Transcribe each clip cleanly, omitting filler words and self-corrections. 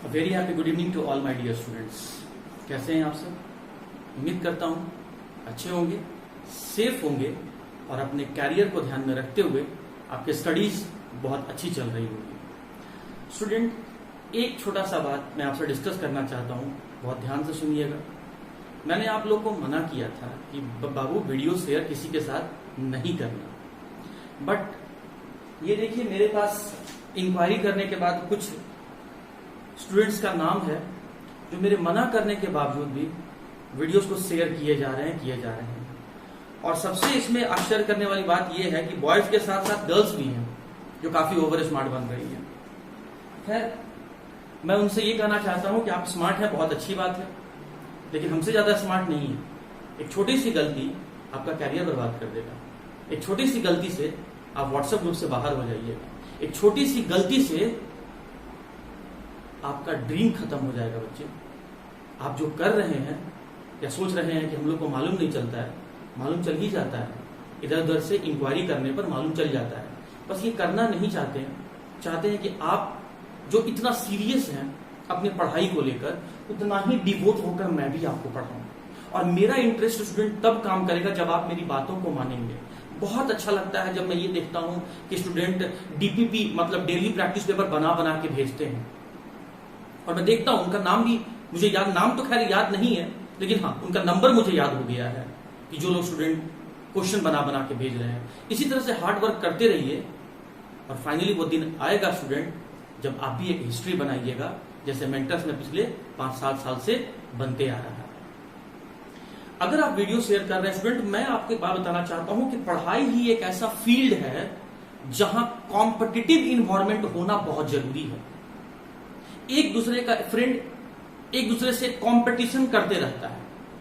Very happy good evening to all my dear students. कैसे हैं आप सब? उम्मीद करता हूं अच्छे होंगे, सेफ होंगे और अपने कैरियर को ध्यान में रखते हुए आपके स्टडीज बहुत अच्छी चल रही होगी। स्टूडेंट, एक छोटा सा बात मैं आपसे डिस्कस करना चाहता हूं, बहुत ध्यान से सुनिएगा। मैंने आप लोग को मना किया था कि बाबू वीडियो शेयर किसी के साथ नहीं करना, बट ये देखिए मेरे पास इंक्वायरी करने के बाद कुछ स्टूडेंट्स का नाम है जो मेरे मना करने के बावजूद भी वीडियोस को शेयर किए जा रहे हैं। और सबसे इसमें आश्चर्य करने वाली बात यह है कि बॉयज के साथ साथ गर्ल्स भी हैं जो काफी ओवर स्मार्ट बन रही हैं। खैर, मैं उनसे ये कहना चाहता हूं कि आप स्मार्ट हैं, बहुत अच्छी बात है, लेकिन हमसे ज्यादा स्मार्ट नहीं है। एक छोटी सी गलती आपका कैरियर बर्बाद कर देगा। एक छोटी सी गलती से आप व्हाट्सएप ग्रुप से बाहर हो जाइएगा। एक छोटी सी गलती से आपका ड्रीम खत्म हो जाएगा। बच्चे, आप जो कर रहे हैं या सोच रहे हैं कि हम लोग को मालूम नहीं चलता है, मालूम चल ही जाता है। इधर उधर से इंक्वायरी करने पर मालूम चल जाता है। बस ये करना नहीं चाहते हैं कि आप जो इतना सीरियस हैं अपने पढ़ाई को लेकर, उतना ही डिवोट होकर मैं भी आपको पढ़ाऊं। और मेरा इंटरेस्ट स्टूडेंट तब काम करेगा जब आप मेरी बातों को मानेंगे। बहुत अच्छा लगता है जब मैं ये देखता हूं कि स्टूडेंट डीपीपी मतलब डेली प्रैक्टिस पेपर बना बना के भेजते हैं, और मैं देखता हूं उनका नाम भी मुझे याद, नाम तो खैर याद नहीं है, लेकिन हाँ उनका नंबर मुझे याद हो गया है कि जो लोग स्टूडेंट क्वेश्चन बना बना के भेज रहे हैं। इसी तरह से हार्ड वर्क करते रहिए और फाइनली वो दिन आएगा स्टूडेंट जब आप भी एक हिस्ट्री बनाइएगा, जैसे मेंटर्स में पिछले 5-7 साल से बनते आ रहा है। अगर आप वीडियो शेयर कर रहे हैं स्टूडेंट, मैं आपको एक बात बताना चाहता हूं कि पढ़ाई ही एक ऐसा फील्ड है जहां कॉम्पिटिटिव इन्वायरमेंट होना बहुत जरूरी है। एक दूसरे का फ्रेंड एक दूसरे से कंपटीशन करते रहता है।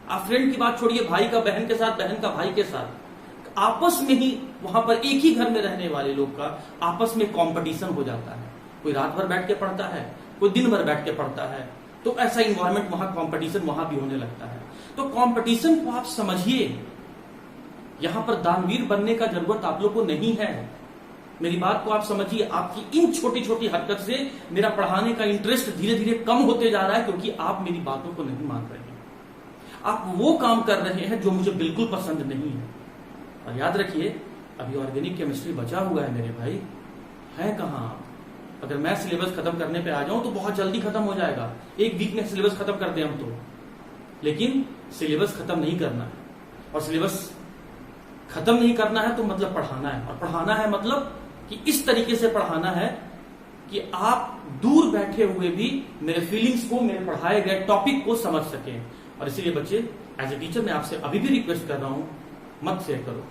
आप फ्रेंड की बात छोड़िए, भाई का बहन के साथ, बहन का भाई के साथ, आपस में ही वहां पर एक ही घर में रहने वाले लोग का आपस में कंपटीशन हो जाता है। कोई रात भर बैठ के पढ़ता है, कोई दिन भर बैठ के पढ़ता है, तो ऐसा इन्वायरमेंट वहां कंपटीशन वहां भी होने लगता है। तो कंपटीशन को आप समझिए, यहां पर दानवीर बनने का जरूरत आप लोग को नहीं है। मेरी बात को आप समझिए। आपकी इन छोटी छोटी हरकत से मेरा पढ़ाने का इंटरेस्ट धीरे धीरे कम होते जा रहा है, क्योंकि आप मेरी बातों को नहीं मान रहे हैं। आप वो काम कर रहे हैं जो मुझे बिल्कुल पसंद नहीं है। और याद रखिए, अभी ऑर्गेनिक केमिस्ट्री बचा हुआ है मेरे भाई, है कहां आप? अगर मैं सिलेबस खत्म करने पे आ जाऊं तो बहुत जल्दी खत्म हो जाएगा। एक वीक में सिलेबस खत्म कर दें हम तो, लेकिन सिलेबस खत्म नहीं करना है। और सिलेबस खत्म नहीं करना है तो मतलब पढ़ाना है, और पढ़ाना है मतलब कि इस तरीके से पढ़ाना है कि आप दूर बैठे हुए भी मेरे फीलिंग्स को, मेरे पढ़ाए गए टॉपिक को समझ सकें। और इसीलिए बच्चे, एज ए टीचर मैं आपसे अभी भी रिक्वेस्ट कर रहा हूं, मत शेयर करो।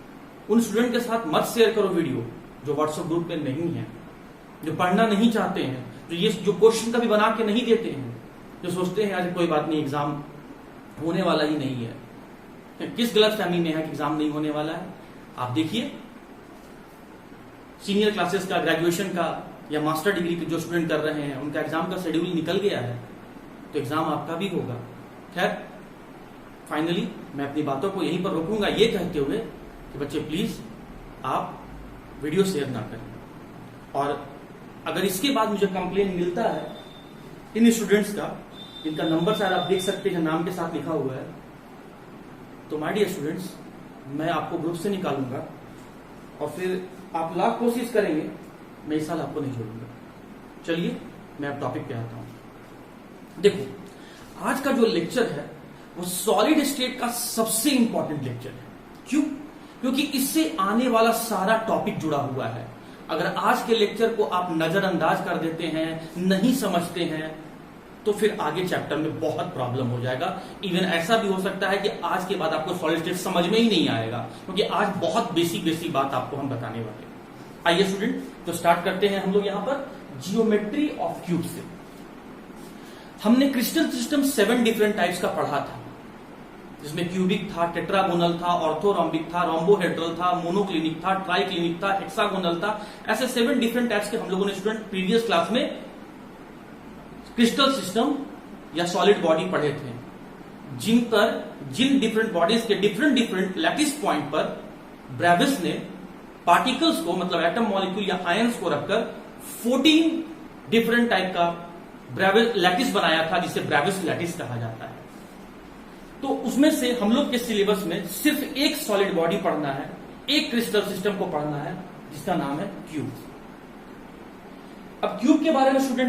उन स्टूडेंट के साथ मत शेयर करो वीडियो जो व्हाट्सएप ग्रुप में नहीं है, जो पढ़ना नहीं चाहते हैं, जो क्वेश्चन कभी बना के नहीं देते हैं, जो सोचते हैं आज कोई बात नहीं, एग्जाम होने वाला ही नहीं है। किस गलत फहमी में है कि एग्जाम नहीं होने वाला है? आप देखिए, सीनियर क्लासेस का, ग्रेजुएशन का या मास्टर डिग्री के जो स्टूडेंट कर रहे हैं, उनका एग्जाम का शेड्यूल निकल गया है, तो एग्जाम आपका भी होगा। खैर, फाइनली मैं अपनी बातों को यहीं पर रोकूंगा, ये कहते हुए कि बच्चे प्लीज आप वीडियो शेयर ना करें। और अगर इसके बाद मुझे कंप्लेन मिलता है इन स्टूडेंट्स का, इनका नंबर शायद आप देख सकते हैं नाम के साथ लिखा हुआ है, तो माय डियर स्टूडेंट्स, मैं आपको ग्रुप से निकालूंगा और फिर आप लाख कोशिश करेंगे, मैं इस साल आपको नहीं छोड़ूंगा। चलिए मैं अब टॉपिक पे आता हूं। देखो, आज का जो लेक्चर है वो सॉलिड स्टेट का सबसे इंपॉर्टेंट लेक्चर है। क्यों? क्योंकि इससे आने वाला सारा टॉपिक जुड़ा हुआ है। अगर आज के लेक्चर को आप नजरअंदाज कर देते हैं, नहीं समझते हैं, तो फिर आगे चैप्टर में बहुत प्रॉब्लम हो जाएगा। इवन ऐसा भी हो सकता है कि आज के बाद आपको सॉलिड स्टेट समझ में ही नहीं आएगा, क्योंकि आज बहुत बेसिक बात आपको हम बताने वाले हैं। आइए स्टूडेंट, तो स्टार्ट करते हैं हम लोग यहां पर जियोमेट्री ऑफ क्यूब से। हमने क्रिस्टल सिस्टम 7 डिफरेंट टाइप्स का पढ़ा था, जिसमें क्यूबिक था, टेट्रागोनल था, ऑर्थोरोम्बिक था, रोम्बोहेड्रल था, मोनोक्लिनिक था, ट्राइक्लिनिक था, हेक्सागोनल था। ऐसे 7 डिफरेंट टाइप्स के हम लोगों ने स्टूडेंट प्रीवियस क्लास में क्रिस्टल सिस्टम या सॉलिड बॉडी पढ़े थे, जिन डिफरेंट बॉडीज के डिफरेंट लैटिस पॉइंट पर ब्रेविस ने पार्टिकल्स को, मतलब एटम मॉलिक्यूल या आयंस को रखकर 14 डिफरेंट टाइप का लैटिस बनाया था जिसे ब्रेविस लैटिस कहा जाता है। तो उसमें से हम लोग के सिलेबस में सिर्फ एक सॉलिड बॉडी पढ़ना है, एक क्रिस्टल सिस्टम को पढ़ना है जिसका नाम है क्यूब। अब क्यूब के बारे में स्टूडेंट